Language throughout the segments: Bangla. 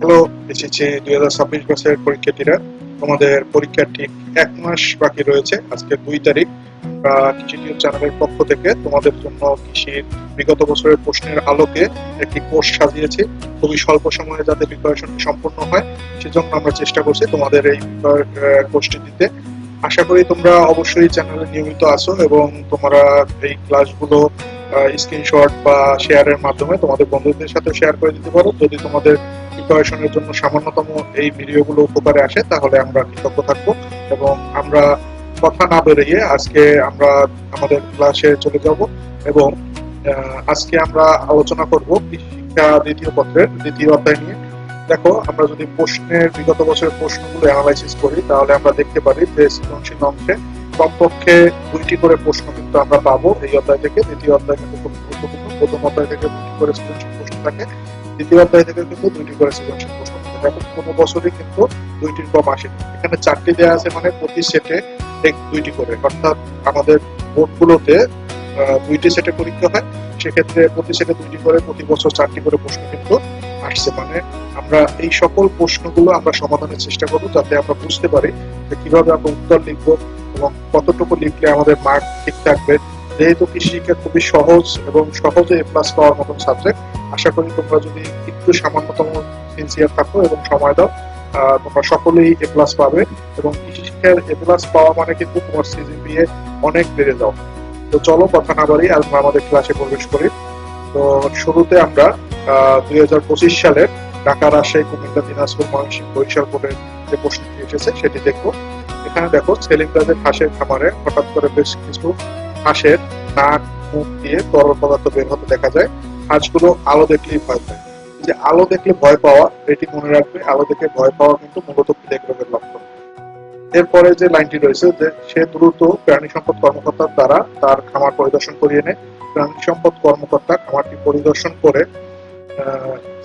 হ্যালো, এসেছে 2026 বছরের পরীক্ষার্থীরা। তোমাদের পরীক্ষার ঠিক 1 মাস বাকি রয়েছে। আজকে 2 তারিখ। আমরা কৃষি টিউব চ্যানেলের পক্ষ থেকে তোমাদের জন্য কৃষির বিগত বছরের প্রশ্নের আলোকে একটি কোর্স সাজিয়েছি। খুবই স্বল্প সময়ে যাতে প্রিপারেশনটি সম্পূর্ণ হয়, সেজন্য আমরা চেষ্টা করছি তোমাদের এই কোর্সটি দিতে। আশা করি তোমরা অবশ্যই চ্যানেলে নিয়মিত আছো এবং তোমরা এই ক্লাসগুলো স্ক্রিনশট বা শেয়ারের মাধ্যমে তোমাদের বন্ধুদের সাথে শেয়ার করে দিতে পারো। যদি তোমাদের প্রিপারেশনের জন্য সামান্যতম এই ভিডিওগুলো উপকারে আসে তাহলে আমরা কৃতজ্ঞ থাকবো। এবং আমরা কথা না বেরিয়ে আজকে আমরা আমাদের ক্লাসে চলে যাব এবং আজকে আমরা আলোচনা করব কৃষি শিক্ষা দ্বিতীয় পত্রের দ্বিতীয় অধ্যায় নিয়ে। দেখো, আমরা যদি বিগত বছরের প্রশ্নগুলো অ্যানালাইসিস করি তাহলে আমরা দেখতে পারি যে সৃজনশীল অংশে কমপক্ষে 2টি করে প্রশ্ন কিন্তু আমরা পাবো এই অধ্যায় থেকে। দ্বিতীয় অধ্যায় কিন্তু খুব গুরুত্বপূর্ণ। প্রথম অধ্যায় থেকে 2টি করে সৃজনশীল প্রশ্ন থাকে, দ্বিতীয় অধ্যায় থেকে কিন্তু 2টি করে সৃজনশীল প্রশ্ন থাকে। দেখো, কোনো বছরই কিন্তু 2টির কম আসেনি। এখানে 4টি দেওয়া আছে, মানে প্রতি সেটে 2টি করে, অর্থাৎ আমাদের বোর্ডগুলোতে 2টি সেটে পরীক্ষা হয়। সেক্ষেত্রে প্রতি সেটে 2টি করে, প্রতি বছর 4টি করে প্রশ্ন কিন্তু আসছে। মানে আমরা এই সকল প্রশ্নগুলো আমরা সমাধানের চেষ্টা করবো যাতে আমরা বুঝতে পারি যে কিভাবে আমরা উত্তর লিখবো এবং কতটুকু লিখলে আমাদের মার্ক ঠিক থাকবে। যেহেতু কৃষি শিক্ষা খুবই সহজ এবং সহজে A+ পাওয়ার মতন সাবজেক্ট, আশা করি তোমরা যদি একটু সামান্যতম সিনসিয়ার থাকো এবং সময় দাও, তোমরা সকলেই A+ পাবে। এবং কৃষি শিক্ষার A+ পাওয়া মানে কিন্তু তোমার সিজিপিএ অনেক বেড়ে যাও। তো চলো কথা না বাড়ি আমরা আমাদের ক্লাসে প্রবেশ করি। তো শুরুতে আমরা 2025 সালের ঢাকা, রাজশাহী, কুমিল্লা, দিনাজপুর, ময়মনসিংহ, বরিশাল বোর্ডের যে প্রশ্নটি এসেছে সেটি দেখবো। এখানে দেখো, সেলিম রাজের হাঁসের খামারে হঠাৎ করে বেশ কিছু হাঁসের নাক মুখ দিয়ে তরল পদার্থ বের হতে দেখা যায়। হাঁসগুলো আলো দেখলেই ভয় পায়। যে আলো দেখলে ভয় পাওয়া, এটি মনে রাখবে, আলো দেখে ভয় পাওয়া কিন্তু মূলত প্লেগ রোগের লক্ষণ। এরপরে যে লাইনটি রয়েছে যে সে দ্রুত প্রাণী সম্পদ কর্মকর্তার দ্বারা তার খামার পরিদর্শন করিয়ে নেয়। প্রাণী সম্পদ কর্মকর্তা খামারটি পরিদর্শন করে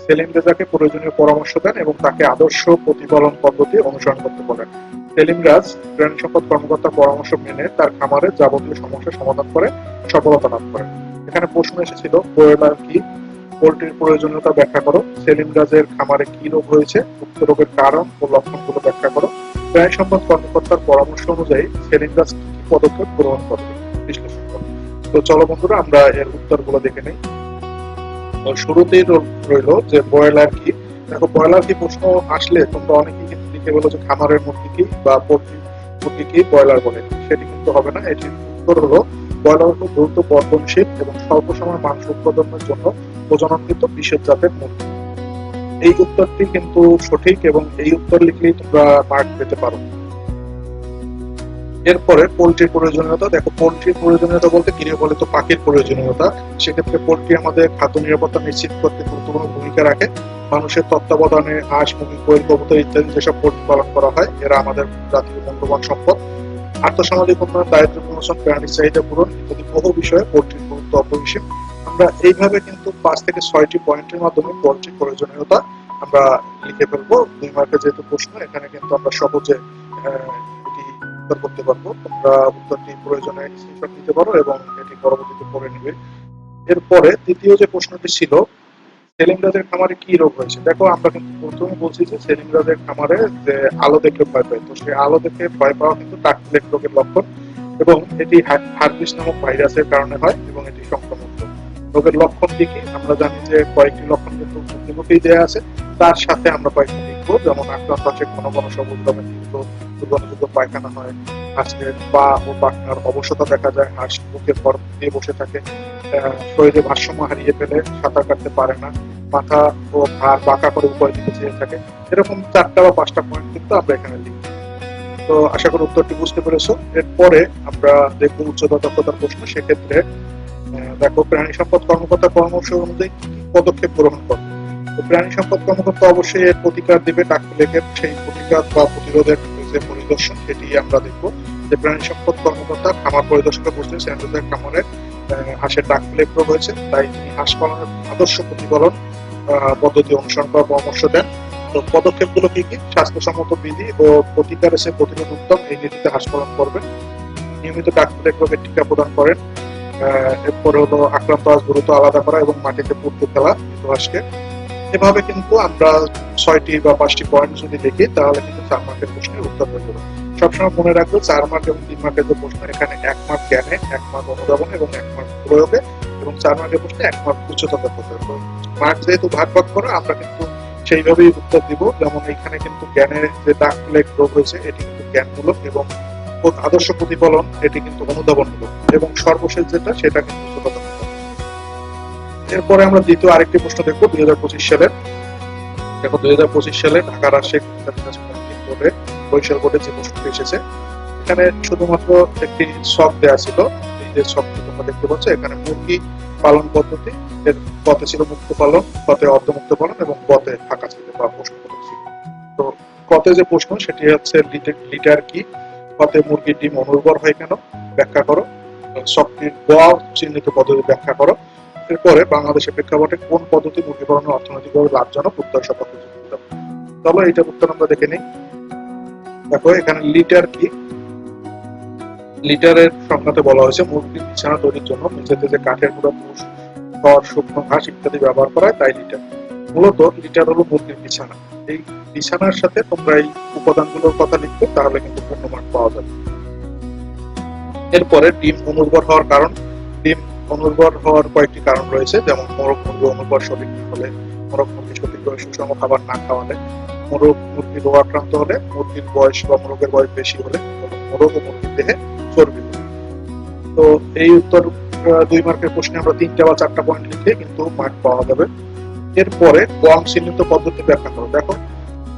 সেলিম রেজাকে প্রয়োজনীয় পরামর্শ দেন এবং তাকে আদর্শ প্রতিপালন পদ্ধতি অনুসরণ করতে বলেন। সেলিম রাজ প্রাণী সম্পদ কর্মকর্তার পরামর্শ মেনে তার খামারের যাবতীয় সমস্যার সমাধান করে সফলতা লাভ করেন। এখানে প্রশ্ন এসেছিল ব্রয়লার কি, পোল্ট্রির প্রয়োজনীয়তা ব্যাখ্যা করো, সেলিম রাজের খামারে কি রোগ হয়েছে, উক্ত রোগের কারণ ও লক্ষণগুলো ব্যাখ্যা করো, প্রাণী সম্পদ কর্মকর্তার পরামর্শ অনুযায়ী সেলিম রাজ কি কি পদক্ষেপ গ্রহণ করবে, বিশ্লেষণ করো। তো চলো বন্ধুরা, আমরা এর উত্তরগুলো দেখে নেই। শুরুতেই রইল যে ব্রয়লার কি। দেখো, ব্রয়লার কি প্রশ্ন আসলে তোমরা অনেকেই কিন্তু লিখে বলো যে খামারের মুরগি কি বা পোল্ট্রি মুরগি কি ব্রয়লার বলে। সেটি কিন্তু হবে না। এটির উত্তর হলো ব্রয়লার হলো দ্রুত বর্ধনশীল এবং স্বল্প সময় মাংস উৎপাদনের জন্য প্রজননকৃত বিশেষ জাতের মুরগি। এই উত্তরটি কিন্তু সঠিক এবং এই উত্তর লিখলেই তোমরা মার্ক পেতে পারো। এরপরে পোল্ট্রির প্রয়োজনীয়তা। দেখো, পোল্ট্রির প্রয়োজনীয়তা বলতে গৃহপালিত পাখির প্রয়োজনীয়তা। সেক্ষেত্রে পোল্ট্রি আমাদের খাদ্য নিরাপত্তা নিশ্চিত করতে গুরুত্বপূর্ণ ভূমিকা রাখে। মানুষের তত্ত্বাবধানে হাঁস, মুরগি, কোয়েল, কবুতর ইত্যাদি যেসব পোল্ট্রি পালন করা হয় এরা আমাদের জাতীয় মূল্যবান সম্পদ। আর্থসামাজিক উন্নয়ন, দারিদ্র বিমোচন, প্রাণীর চাহিদা পূরণ ইত্যাদি বহু বিষয়ে পোল্ট্রির গুরুত্ব অপরিসীম। আমরা এইভাবে কিন্তু 5 থেকে 6টি পয়েন্টের মাধ্যমে পোল্ট্রির প্রয়োজনীয়তা আমরা লিখে ফেলবো। 2 মার্কের যেহেতু প্রশ্ন, এখানে কিন্তু আমরা সহজে এটি উত্তর করতে পারবো। তোমরা উত্তরটি প্রয়োজনে স্ক্রিনশট নিতে পারো এবং এটি পরবর্তীতে পড়ে নিবে। এরপরে তৃতীয় যে প্রশ্নটি ছিল, সেলিম রাজের খামারে কি রোগ হয়েছে। দেখো, আমরা কিন্তু প্রথমে বলছি যে সেলিম রাজের খামারে যে আলো দেখলে ভয় পায়, তো সেই আলো দেখে ভয় পাওয়া কিন্তু ডাক প্লেগ রোগের লক্ষণ এবং এটি হার্পিস নামক ভাইরাসের কারণে হয় এবং এটি সংক্রামক রোগ। রোগের লক্ষণ কি কি আমরা জানি যে কয়েকটি লক্ষণ কিন্তু মুখেই দেওয়া আছে, তার সাথে আমরা কয়েকটি লিখবো। যেমন আক্রান্ত হাঁসের ঘন ঘন সবুজ রঙের তীব্র দুর্গন্ধযুক্ত পায়খানা হয়, হাঁসের পা ও পাখনার অবসতা দেখা যায়, হাঁস বুকের পর দিয়ে বসে থাকে, শরীরে ভারসাম্য হারিয়ে ফেলে, সাঁতার কাটতে পারে না, মাথা ও ঘাড় বাঁকা করে উপরের দিকে চেয়ে থাকে। এরকম 4টা বা 5টা পয়েন্ট কিন্তু আমরা এখানে লিখব। তো আশা করি উত্তরটি বুঝতে পেরেছো। এরপরে আমরা দেখবো উচ্চতর দক্ষতার প্রশ্ন। সেক্ষেত্রে দেখো, প্রাণী সম্পদ কর্মকর্তার পরামর্শ অনুযায়ী কি পদক্ষেপ গ্রহণ করবে। তো প্রাণী সম্পদ কর্মকর্তা অবশ্যই এর প্রতিকার দিবে। ডাক প্লেগের সেই প্রতিকার বা প্রতিরোধের যে পরিদর্শন সেটি আমরা দেখবো। যে প্রাণী সম্পদ কর্মকর্তা খামার পরিদর্শনে বুঝতে সেন্টারের খামারে হাঁসের ডাক প্লেগ রোগ হয়েছে, তাই তিনি হাঁস পালনের আদর্শ প্রতিপালন পদ্ধতি অনুসরণ করার পরামর্শ দেন। তো পদক্ষেপগুলো কি কি? স্বাস্থ্যসম্মত বিধি ও প্রতিকার এসে প্রতিরোধ উত্তম এই নীতিতে হাঁস পালন করবেন। নিয়মিত ডাক প্লেগ রোগের টিকা প্রদান করেন। এরপরে হলো আক্রান্ত হাঁস দ্রুত আলাদা করা এবং মাটিতে পুঁততে ফেলা মৃত হাঁসকে। এভাবে কিন্তু আমরা 6টি বা 5টি পয়েন্ট যদি লিখি তাহলে কিন্তু 4 মার্কের প্রশ্নের উত্তর হয়ে যাবে। সবসময় মনে রাখবো 4 মার্ক এবং 3 মার্কের যে প্রশ্ন, এখানে 1 মার্ক জ্ঞানে, 1 মার্ক অনুধাবনে এবং 1 মার্ক প্রয়োগে, এবং 4 মার্কের প্রশ্নে 1 মার্ক উচ্চতা দক্ষতা। মার্ক যেহেতু ভাগ ভাগ করা, আমরা কিন্তু সেইভাবেই উত্তর দিব। যেমন এখানে কিন্তু জ্ঞানের যে দাগ লেখ রোগ হয়েছে এটি কিন্তু জ্ঞানমূলক, এবং আদর্শ প্রতিফলন এটি কিন্তু অনুধাবনমূলক, এবং সর্বশেষ যেটা সেটা কিন্তু উচ্চতা দক্ষতা। এরপরে আমরা দ্বিতীয় আরেকটি প্রশ্ন দেখবো 2025 সালের। দেখো 2025 সালে ঢাকা রাজশাহী বোর্ডে বরিশাল বোর্ডে যে প্রশ্নটি এসেছে, এখানে শুধুমাত্র একটি ছক দেওয়া ছিল। এই যে ছকটি তোমরা দেখতে পাচ্ছ, এখানে মুরগি পালন পদ্ধতি, এর পথে ছিল মুক্ত পালন, পথে অর্ধমুক্ত পালন এবং পথে ফাঁকা ছিল বা প্রশ্ন ছিল। তো পথে যে প্রশ্ন সেটি হচ্ছে লিটার কি, পথে মুরগির ডিম অনুর্বর হয় কেন, ব্যাখ্যা করো। ছকটির গ চিহ্নিত পদ্ধতি ব্যাখ্যা করো। এরপরে বাংলাদেশের প্রেক্ষাপটে কোন পদ্ধতি মুরগি পালনের অর্থনৈতিকভাবে লাভজনক, উত্তর সপক্ষে যুক্তি দাও। চলো এইটার উত্তর আমরা দেখে নিই। দেখো এখানে লিটার কি, লিটারের সংজ্ঞাতে বলা হয়েছে মুরগির বিছানা তৈরির জন্য মেঝেতে যে কাঠের গুঁড়া, পুষ, খড়, শুকনো ঘাস ইত্যাদি ব্যবহার করা হয়, তাই লিটার। মূলত লিটার হলো মুরগির বিছানা। এই বিছানার সাথে তোমরা এই উপাদানগুলোর কথা লিখবে, তাহলে কিন্তু পূর্ণ মার্ক পাওয়া যাবে। এরপরে ডিম অনুর্বর হওয়ার কারণ। ডিম অনুর্বর হওয়ার কয়েকটি কারণ রয়েছে, যেমন মোরগ মুরগি অনুর্বর সঠিক হলে, মোরগ মুরগি সঠিকভাবে সুষম খাবার না খাওয়ালে, মোরগ মুরগি রোগাক্রান্ত হলে, মুরগির বয়স বা মোরগের বয়স বেশি হলে, মোরগ ও মুরগির দেহে চর্বি। তো এই উত্তর 2 মার্কের প্রশ্নে আমরা 3টা বা 4টা পয়েন্ট লিখে কিন্তু মার্ক পাওয়া যাবে। এরপরে ক চিহ্নিত পদ্ধতি ব্যাখ্যা করো। দেখো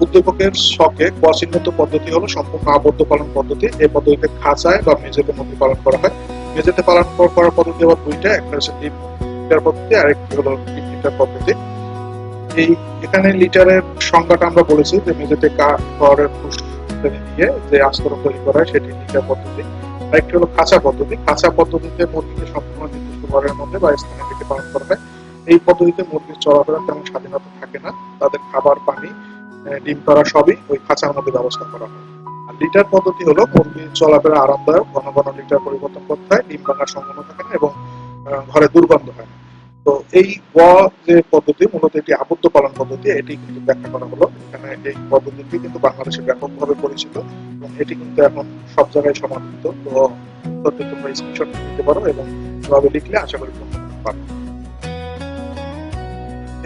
উদ্দীপকের ছকে ক চিহ্নিত পদ্ধতি হলো সম্পূর্ণ আবদ্ধ পালন পদ্ধতি। এই পদ্ধতিতে খাঁচায় বা মেঝেতে মুরগি পালন করা হয়। মেঝেতে পালন করার পদ্ধতি আবার 2টা, একটা হচ্ছে ডিম লিটার পদ্ধতি আর একটি হলো ডিম লিটার পদ্ধতি। এই এখানে লিটারের সংজ্ঞাটা আমরা বলেছি যে মেঝেতে খড়ের পুষ দিয়ে যে আস্তরণ তৈরি করা হয় সেটি লিটার পদ্ধতি। আরেকটি হলো খাঁচা পদ্ধতি। খাঁচা পদ্ধতিতে মুরগিকে সম্পূর্ণ নির্দিষ্ট ঘরের মধ্যে বা স্থানে রেখে পালন করা হয়। এই পদ্ধতিতে মুরগির চলাফেরা তেমন স্বাধীনতা থাকে না, তাদের খাবার, পানি, ডিম পাড়া সবই ওই খাঁচার মধ্যে ব্যবস্থা করা হয়। আর লিটার পদ্ধতি হলো মুরগির চলাফেরা আরামদায়ক, ঘন ঘন লিটার পরিবর্তন করতে হয়, ডিম ভাঙার সম্ভাবনা থাকে না এবং ঘরে দুর্গন্ধ হয় না। তো এই যে পদ্ধতি মূলত এটি আবদ্ধ পালন পদ্ধতি, এটি কিন্তু ব্যাখ্যা করা হলো। এখানে এই পদ্ধতিটি কিন্তু বাংলাদেশে ব্যাপকভাবে পরিচিত এবং এটি কিন্তু এখন সব জায়গায় সমাদৃত। তো উত্তরটি তোমরা স্ক্রিনশট নিতে পারো এবং এভাবে লিখলে আশা করি তোমরা পারো।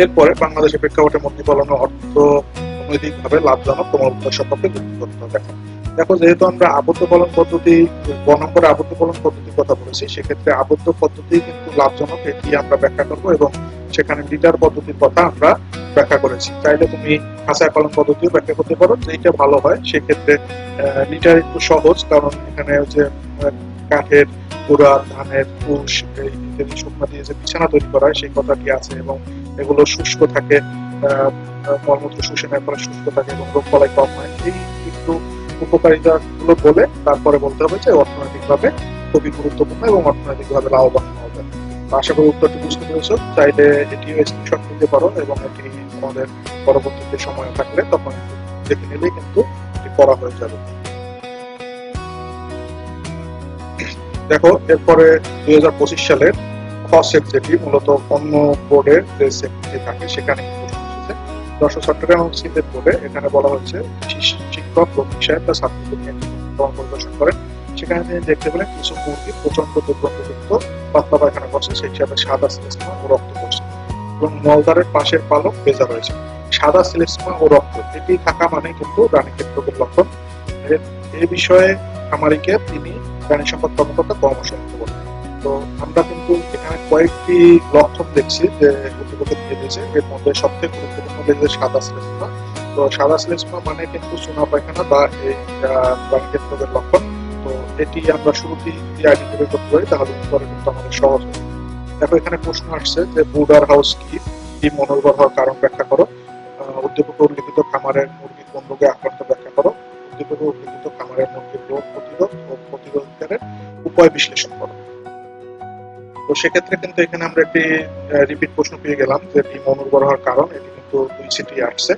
এরপরে বাংলাদেশের প্রেক্ষাপটে মুরগি পালনের অর্থনৈতিকভাবে লাভজনক, তোমার উত্তর সপক্ষে যুক্তি করতে হবে। দেখো যেহেতু আমরা আবদ্ধ পালন পদ্ধতি 1 নম্বরে আবদ্ধ পালন পদ্ধতির কথা বলেছি, সেক্ষেত্রে আবদ্ধ পদ্ধতি কিন্তু লাভজনক, এটি আমরা ব্যাখ্যা করবো এবং সেখানে লিটার পদ্ধতির কথা আমরা ব্যাখ্যা করেছি। চাইলে তুমি খাঁচায় পালন পদ্ধতিও ব্যাখ্যা করতে পারো, যেটা ভালো হয়। সেক্ষেত্রে লিটার একটু সহজ, কারণ এখানে যে কাঠের গুঁড়া, ধানের পুষ ইত্যাদি শুকনো দিয়ে যে বিছানা তৈরি করা হয় সেই কথাটি আছে, এবং এগুলো শুষ্ক থাকে, মলমূত্র শুষে নেওয়ার পরে শুষ্ক থাকে এবং রোগ বালাই কম হয়। এই একটু উপকারিতা গুলো বলে তারপরে বলতে হবে যে অর্থনৈতিকভাবে খুবই গুরুত্বপূর্ণ এবং অর্থনৈতিকভাবে লাভবান হওয়া যায়। আশা করি উত্তরটি বুঝতে পেরেছো। চাইলে এটিও স্ক্রিনশট নিতে পারো এবং এটি তোমাদের পরবর্তীতে সময় থাকলে তখন দেখে নিলেই কিন্তু এটি করা হয়ে যাবে। দেখো এরপরে 2025 সালের খ সেট, যেটি মূলত অন্য বোর্ডের যে সেটটি থাকে সেখানে যশোর, চট্টগ্রাম এবং সিলেট বোর্ডে এখানে বলা হচ্ছে শিক্ষক রফিক সাহেব তার ছাত্রদের নিয়ে পরিদর্শন করেন। সেখানে তিনি দেখতে পেলেন কিছু মুরগি প্রচন্ড দুর্গন্ধযুক্ত পাতলা পায়খানা করছে, সেই হিসাবে সাদা সিলেসমা ও রক্ত করছে এবং মলদ্বারের পাশের পালক ভেজা রয়েছে। সাদা সিলেসমা ও রক্ত এটি থাকা মানে কিন্তু রানীক্ষেত রোগের লক্ষণ। এই বিষয়ে খামারিকে তিনি প্রাণী সম্পদ কর্মকর্তা পরামর্শ নিতে বলেন। তো আমরা কিন্তু এখানে কয়েকটি লক্ষণ দেখছি যে উদ্দীপকে দিয়ে দিয়েছে। এর মধ্যে সবথেকে গুরুত্বপূর্ণ হচ্ছে সাদা সিলেসমা। তো সাদা সিলেসমা মানে কিন্তু চুনা পায়খানা বা এই রানীক্ষেত রোগের লক্ষণ। তো এটি আমরা শুরুতেই যদি আইডেন্টিফাই করতে পারি তাহলে পরে কিন্তু আমাদের সহজ হবে। দেখো এখানে প্রশ্ন আসছে যে ব্রুডার হাউস কি, ডিম অনুর্বর হওয়ার কারণ ব্যাখ্যা করো। উদ্দীপকে উল্লিখিত খামারের মুরগি কোন রোগে আক্রান্ত ব্যাখ্যা করো। উদ্দীপকে উল্লিখিত খামারের মুরগির রোগ প্রতিরোধ ও প্রতিরোধের উপায় বিশ্লেষণ করো। তো সেক্ষেত্রে কিন্তু এখানে আমরা একটি রিপিট প্রশ্ন পেয়ে গেলাম যে ডিম অনুর্বর হওয়ার কারণ, এটি কিন্তু 2 সিটি আসছে।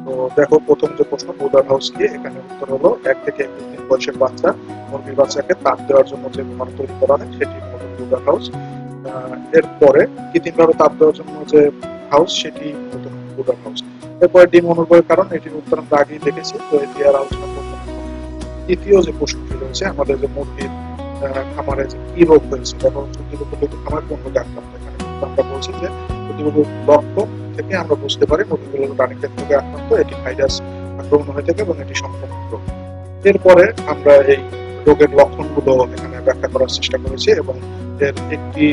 তো দেখো প্রথম যে প্রশ্ন ব্রুডার হাউস কি, এখানে উত্তর হলো 1 থেকে 21 দিন বয়সের বাচ্চা মুরগির বাচ্চাকে তাপ দেওয়ার জন্য যে ঘর তৈরি করা হয় সেটি মূলত ব্রুডার হাউস। এরপরে কৃত্রিমভাবে তাপ দেওয়ার জন্য যে হাউস সেটি ব্রুডার হাউস। এরপরে ডিম অনুর্বরের কারণ, এটির উত্তর আমরা আগেই দেখেছি, তো এটি আর আলোচনা করব না। তৃতীয় যে প্রশ্নটি রয়েছে আমাদের যে মুরগির খামারে যে কি রোগ হয়েছে, দেখো উদ্দীপক খামার কোন রোগে আক্রান্ত, এখানে কিন্তু আমরা বলছি যে উদ্দীপক লক্ষণ থেকে আমরা বুঝতে পারি মুরগিগুলো রানীক্ষেত রোগে আক্রান্ত, এটি ভাইরাস আক্রমণ হয়ে থাকে এবং এটি সংক্রমণ রোগ। এরপরে আমরা এই রোগের লক্ষণগুলো এখানে ব্যাখ্যা করার চেষ্টা করেছি এবং এর একটি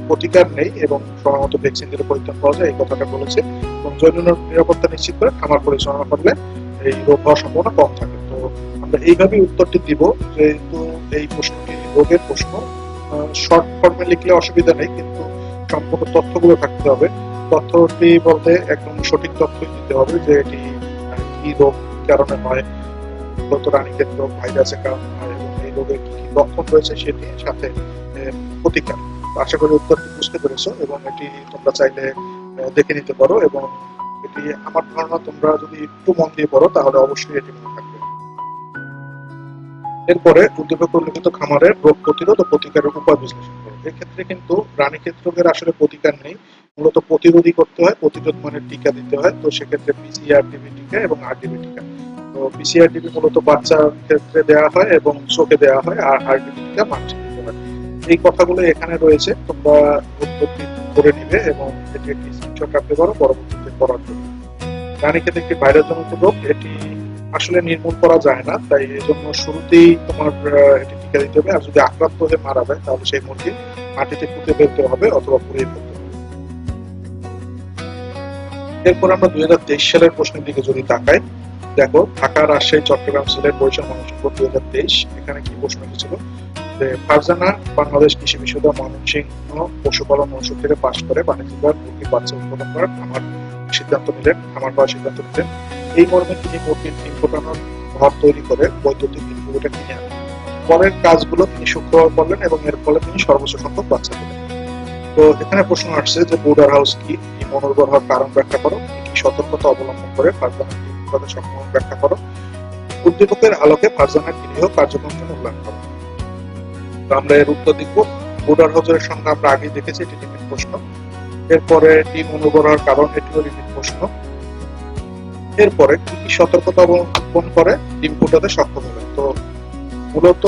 প্রতিকার নেই এবং সময়মতো ভ্যাকসিন দিলে পরিত্রাণ পাওয়া যায় এই কথাটা বলেছে, এবং জৈব নিরাপত্তা নিশ্চিত করে খামার পরিচালনা করলে এই রোগ হওয়ার সম্ভাবনা কম থাকে। তো আমরা এইভাবেই উত্তরটি দিব, যেহেতু এই প্রশ্নটি রোগের প্রশ্ন, শর্ট ফর্মে লিখলে অসুবিধা নেই, কিন্তু সম্পূর্ণ তথ্যগুলো থাকতে হবে। তথ্যটি বলতে একদম সঠিক তথ্যই দিতে হবে যে এটি কি রোগ কারণে হয়, মূলত রানীক্ষেত রোগ ভাইরাসের কারণে হয় এবং এই রোগের কি কি লক্ষণ রয়েছে সেটি সাথে প্রতিকার। আশা করি উত্তরটি বুঝতে পেরেছো এবং এটি তোমরা চাইলে দেখে নিতে পারো, এবং এটি আমার ধারণা তোমরা যদি একটু মন দিয়ে পড়ো তাহলে অবশ্যই এটি মনে থাকবে। এরপরে উদ্দীপক উল্লেখিত খামারের রোগ প্রতিরোধ ও প্রতিকারের উপায় বিশ্লেষণ করো। এক্ষেত্রে কিন্তু রানীক্ষেত রোগের আসলে প্রতিকার নেই, মূলত প্রতিরোধী করতে হয়, প্রতিরোধ মানে টিকা দিতে হয়। তো সেক্ষেত্রে পিসিআরডিবি টিকা এবং আরডিবি টিকা। তো পিসিআরডিবি মূলত বাচ্চার ক্ষেত্রে দেওয়া হয় এবং চোখে দেওয়া হয়, আর আরডিবি টিকা মানুষে দিতে হয়। এই কথাগুলো এখানে রয়েছে, তোমরা উত্তরটি করে নিবে এবং এটি একটি স্ক্রিনশট রাখতে পারো পরবর্তীতে পড়ার জন্য। রানীক্ষেত একটি ভাইরাসজনিত রোগ, এটি আসলে নির্মূল করা যায় না, তাই এই জন্য শুরুতেই তোমার এটি টিকা দিতে হবে, আর যদি আক্রান্ত হয়ে মারা যায় তাহলে সেই মুরগি মাটিতে পুঁতে ফেলতে হবে অথবা পুড়িয়ে ফেলতে হবে। এরপর আমরা 2023 সালের প্রশ্নের দিকে যদি তাকাই, দেখো ঢাকা, রাজশাহী, চট্টগ্রাম, সিলেট, বরিশাল, ময়মনসিংহ 2023 এখানে কি প্রশ্ন ছিল যে ফারজানা বাংলাদেশ কৃষি বিশ্ববিদ্যালয় ময়মনসিংহ পশুপালন অনুষদ থেকে পাশ করে বাণিজ্যিক মুরগির বাচ্চা উৎপাদন করার খামার করার সিদ্ধান্ত নিলেন। এই মর্মে তিনি মুরগির ডিম ফোটানোর ঘর তৈরি করে বৈদ্যুতিক ইনকিউবেটর কিনে আনেন। পরের কাজগুলো তিনি শুক্রবার করলেন এবং এর ফলে তিনি সর্বোচ্চ সংখ্যক বাচ্চা পেলেন। তো এখানে প্রশ্ন আসছে যে ব্রুডার হাউস কি, ডিম অনুর্বর হওয়ার কারণ ব্যাখ্যা করো, কি সতর্কতা অবলম্বন করে ফারজানার ডিম ফোটাতে সক্ষম ব্যাখ্যা করো, উদ্দীপকের আলোকে ফারজানার গৃহ কার্যক্রমকে মূল্যায়ন করো। তো আমরা এর উত্তর দিব। ব্রুডার হাউসের সঙ্গে আমরা আগেই দেখেছি, এটি রিপিট প্রশ্ন। এরপরে ডিম অনুর্বর হওয়ার কারণ, এটিও রিপিট প্রশ্ন। এরপরে কি কি সতর্কতা অবলম্বন করে ডিম ফোটাতে সক্ষম হবে। তো মূলত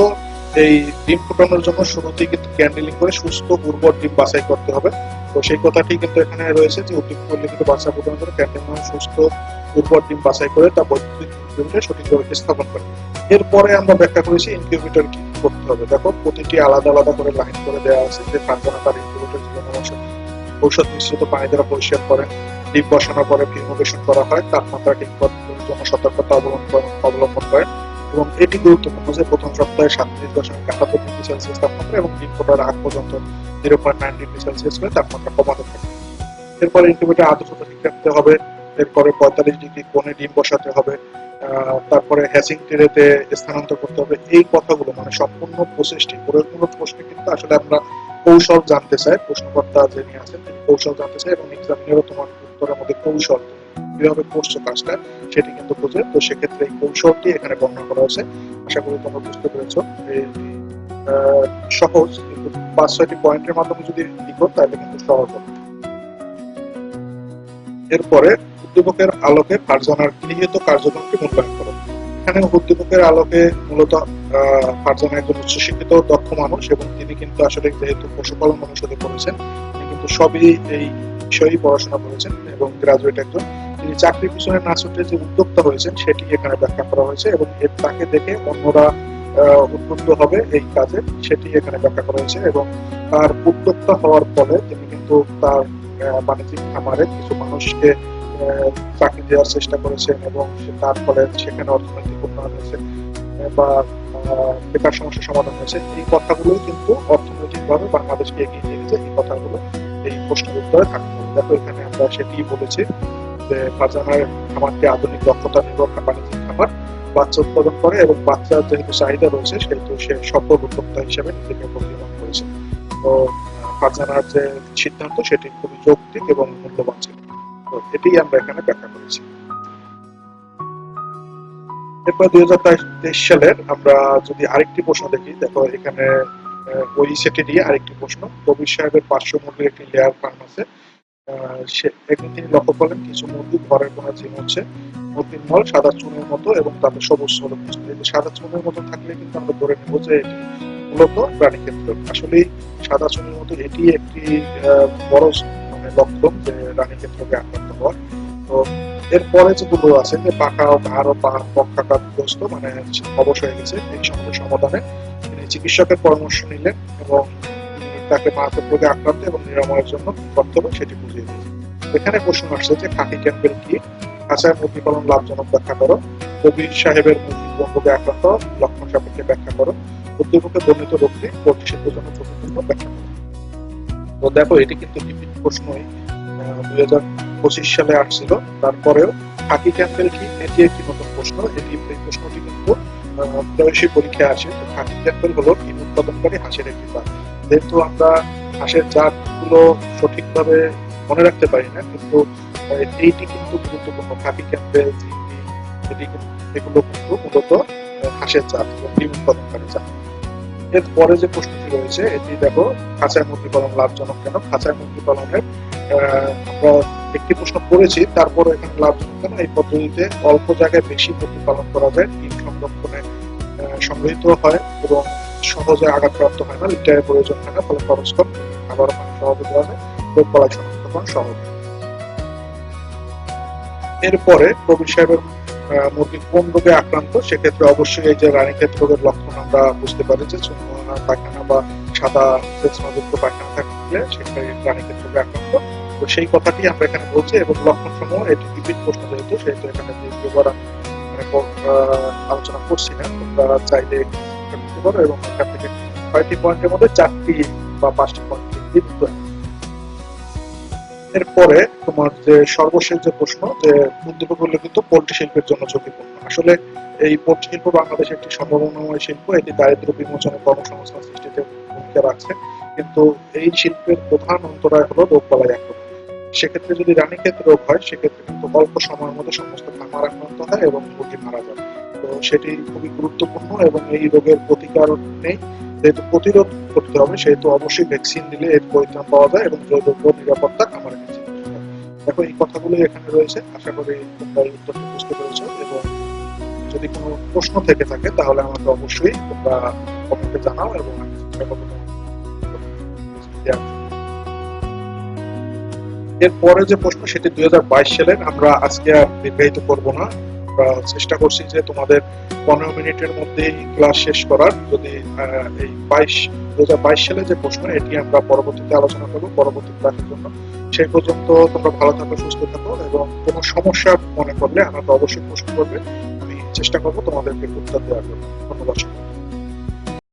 এই ডিম ফোটানোর জন্য শুরুতেই কিন্তু ক্যান্ডেলিং করে সুস্থ উর্বর ডিম বাছাই করতে হবে। তো সেই কথাটি কিন্তু এখানে রয়েছে যে উদ্দীপক উল্লেখিত বাচ্চা ফোটানোর জন্য ক্যান্ডেলিং সুস্থ উর্বর ডিম বাছাই করে তা বৈদ্যুতিক ইনকিউবেটরে সঠিকভাবে স্থাপন করে। এরপরে আমরা ব্যাখ্যা করেছি ইনকিউবেটর কি করতে হবে। দেখো প্রতিটি আলাদা আলাদা করে লাইন করে দেওয়া আছে যে ফারজানা তার ইনকিউবেটর জীবন ঔষধ মিশ্রিত পানি দ্বারা পরিষ্কার করেন। ডিম বসানোর পরে ফিউমিগেশন করা হয়, তাপমাত্রা ঠিক করার জন্য সতর্কতা অবলম্বন করেন, এবং এটি গুরুত্বপূর্ণ যে প্রথম সপ্তাহে 37.78 ডিগ্রি সেলসিয়াস তাপমাত্রা এবং ডিম ফোটার আগ পর্যন্ত 0.9 ডিগ্রি সেলসিয়াস করে তাপমাত্রা কমাতে থাকে। এরপরে ইনকিউবেটর আর্দ্রতা ঠিক রাখতে হবে। এরপরে 45 ডিগ্রি কোণে ডিম বসাতে হবে। তারপরে হ্যাচিং ট্রেতে স্থানান্তর করতে হবে। এই কথাগুলো মানে সম্পূর্ণ প্রসেসটি, পুরো প্রশ্নে কিন্তু আসলে আমরা কৌশল জানতে চাই, প্রশ্নকর্তা যিনি আছেন তিনি কৌশল জানতে চাই, এবং এক্সামিনারও তোমার উত্তরের মধ্যে কৌশল কিভাবে করছো কাজটা সেটি কিন্তু বোঝে। তো সেক্ষেত্রে এই কৌশলটি এখানে বর্ণনা করা হয়েছে। আশা করি তোমরা বুঝতে পেরেছো। সহজ, কিন্তু 5-6টি পয়েন্টের মাধ্যমে যদি লিখো তাহলে কিন্তু সহজ হবে। এরপরে উদ্দীপকের আলোকে ফারজানার গৃহীত কার্যক্রমকে মূল্যায়ন করো। এখানে উদ্দীপকের আলোকে মূলত ফারজানা একজন উচ্চশিক্ষিত দক্ষ মানুষ, এবং তিনি কিন্তু আসলে যেহেতু পশুপালন অনুষদে পড়েছেন, তিনি কিন্তু সবই এই বিষয়েই পড়াশোনা করেছেন এবং গ্রাজুয়েট একজন। তিনি চাকরির পিছনে না ছুটে যে উদ্যোক্তা হয়েছেন সেটি এখানে ব্যাখ্যা করা হয়েছে, এবং এর তাকে দেখে অন্যরা উদ্বুদ্ধ হবে এই কাজে সেটি এখানে ব্যাখ্যা করা হয়েছে। এবং তার উদ্যোক্তা হওয়ার ফলে তিনি কিন্তু তার বাণিজ্যিক খামারে কিছু মানুষকে চাকরি দেওয়ার চেষ্টা করেছেন, এবং তার ফলে সেখানে অর্থনৈতিক উন্নয়ন হয়েছে বা বেকার সমস্যার সমাধান হয়েছে। এই কথাগুলোই কিন্তু অর্থনৈতিকভাবে বাংলাদেশকে এগিয়ে নিয়ে গেছে। এই কথাগুলো এই প্রশ্নের উত্তরে থাকতে হবে। দেখো এখানে আমরা সেটি বলেছি যে ফারজানার খামারটি আধুনিক দক্ষতা নির্ভর বাণিজ্যিক খামার, বাচ্চা উৎপাদন করে এবং বাচ্চার যেহেতু চাহিদা রয়েছে সেহেতু সে সফল উদ্যোক্তা হিসেবে নিজেকে প্রতিষ্ঠান করেছে। তো ফারজানার যে সিদ্ধান্ত সেটি খুবই যৌক্তিক এবং মূল্যবান ছিল। তো এটি আমরা এখানে ব্যাখ্যা করেছি। এরপর 2023 সালের আমরা যদি আরেকটি প্রশ্ন দেখি, দেখো এখানে ওই সেটি নিয়ে আরেকটি প্রশ্ন। কবির সাহেবের 500 মুরগির একটি লেয়ার ফার্ম আছে, একদিন তিনি লক্ষ্য করলেন কিছু মুরগি ঘরের কোণে ঝিমুচ্ছে। মুরগির মল সাদা চুনের মতো এবং তাতে সবুজ হলুদ কিছু। এই যে সাদা চুনের মতো থাকলে কিন্তু আমরা ধরে নেব যে এটি মূলত রানীক্ষেত্র। আসলেই সাদা চুনের মতো এটি একটি বড় মানে লক্ষণ যে রানীক্ষেত্রকে আক্রান্ত হওয়ার। তো এরপরে যেগুলো আছে যে পাকা ঘাড় ও পক্ষাঘাতগ্রস্ত মানে অবশ হয়ে গেছে, এই সমস্যার সমাধানে তিনি চিকিৎসকের পরামর্শ নিলেন এবং তাকে মারাত্মক রোগে আক্রান্ত এবং নিরাময়ের জন্য কি করতে হবে সেটি বুঝিয়ে দিয়েছে। এখানে প্রশ্ন আসছে যে খাকি ক্যাম্পেল কি, খাঁচায় মুরগি পালন লাভজনক ব্যাখ্যা করো, কবির সাহেবের মুরগি কোন রোগে আক্রান্ত লক্ষণ সাপেক্ষে ব্যাখ্যা করো, উদ্দীপকে বর্ণিত রোগটি পোল্ট্রি শিল্পের জন্য ঝুঁকিপূর্ণ ব্যাখ্যা করো। তো দেখো এটি কিন্তু রিপিট প্রশ্নই 2025 সালে আসছিল। তারপরেও খাকি ক্যাম্পেল কি এটি একটি নতুন প্রশ্ন। এই প্রশ্নটি কিন্তু প্রায়শই পরীক্ষায় আসে। তো খাকি ক্যাম্পেল হলো ডিম উৎপাদনকারী হাঁসের একটি জাত। যেহেতু আমরা হাঁসের জাতগুলো সঠিকভাবে মনে রাখতে পারি না, কিন্তু এইটি কিন্তু গুরুত্বপূর্ণ। খাকি ক্যাম্পেল, জিন্ডি, এগুলো কিন্তু মূলত হাঁসের জাত, ডিম উৎপাদনকারী জাত। এরপরে যে প্রশ্নটি রয়েছে এটি দেখো, খাঁচায় মুরগি পালন লাভজনক কেন? খাঁচায় মুরগি পালনের আমরা একটি প্রশ্ন করেছি, তারপরে এখানে লাভজনক কেন? এই পদ্ধতিতে অল্প জায়গায় বেশি মুরগি পালন করা যায়, ডিম সংরক্ষণে সংগৃহীত হয় এবং সহজে আঘাতপ্রাপ্ত হয় না, লিটারের প্রয়োজন হয় না, ফলে খরচ কম, আবার সহজে দেওয়া যায়, রোগ বালাই শনাক্তকরণ সহজ। এরপরে কবির সাহেবের মুরগি কোন রোগে আক্রান্ত, সেক্ষেত্রে অবশ্যই এই যে রানীক্ষেত রোগের লক্ষণ আমরা বুঝতে পারি যে পায়খানা বা সাদা যুক্ত পায়খানা থাকলে সেখানে রানীক্ষেত রোগে আক্রান্ত। তো সেই কথাটি আমরা এখানে বলছি এবং লক্ষণ সমূহ এটি রিপিট প্রশ্ন যেহেতু সেহেতু এখানে দ্বিতীয়বার আমি আলোচনা করছি না, তোমরা চাইলে দিতে পারো এবং এখান থেকে 6টি পয়েন্টের মধ্যে 4টি বা 5টি পয়েন্ট দিতে। এরপরে তোমার যে সর্বশেষ যে প্রশ্ন যে উদ্দীপক উল্লেখিত পোল্ট্রি শিল্পের জন্য ঝুঁকিপূর্ণ। আসলে এই পোল্ট্রি শিল্প বাংলাদেশে একটি সম্ভাবনাময় শিল্প। এটি দারিদ্র বিমোচনে কর্মসংস্থান সৃষ্টিতে ভূমিকা রাখছে, কিন্তু এই শিল্পের প্রধান অন্তরায় হলো রোগবালাই আক্রমণ। সেক্ষেত্রে যদি রানীক্ষেত রোগ হয় সেক্ষেত্রে কিন্তু অল্প সময়ের মধ্যে সমস্ত খামার আক্রান্ত হয় এবং মুরগি মারা যায়। তো সেটি খুবই গুরুত্বপূর্ণ এবং এই রোগের প্রতিকার নেই, যেহেতু প্রতিরোধ করতে হবে সেহেতু অবশ্যই ভ্যাকসিন দিলে এর পরিত্রাণ পাওয়া যায় এবং জৈব নিরাপত্তা খামারে নিশ্চিত করা যায়। দেখো এই কথাগুলো এখানে রয়েছে, আশা করি তোমরা এই উত্তরটি বুঝতে পেরেছো এবং যদি কোনো প্রশ্ন থেকে থাকে তাহলে আমাকে অবশ্যই তোমরা কমেন্টে জানাও এবং আমি চেষ্টা করবো এরপরে যে প্রশ্ন সেটি 2022 সালের, আমরা আজকে আর নির্বাহিত করবো না। আমরা চেষ্টা করছি যে তোমাদের 15 মিনিটের মধ্যেই ক্লাস শেষ করার। যদি এই 2022 সালে যে প্রশ্ন এটি আমরা পরবর্তীতে আলোচনা করবো পরবর্তী ক্লাসের জন্য। সেই পর্যন্ত তোমরা ভালো থাকো, সুস্থ থাকো এবং কোনো সমস্যা মনে করলে আমাকে অবশ্যই প্রশ্ন করবে, আমি চেষ্টা করবো তোমাদেরকে উত্তর দেওয়ার জন্য। ধন্যবাদ।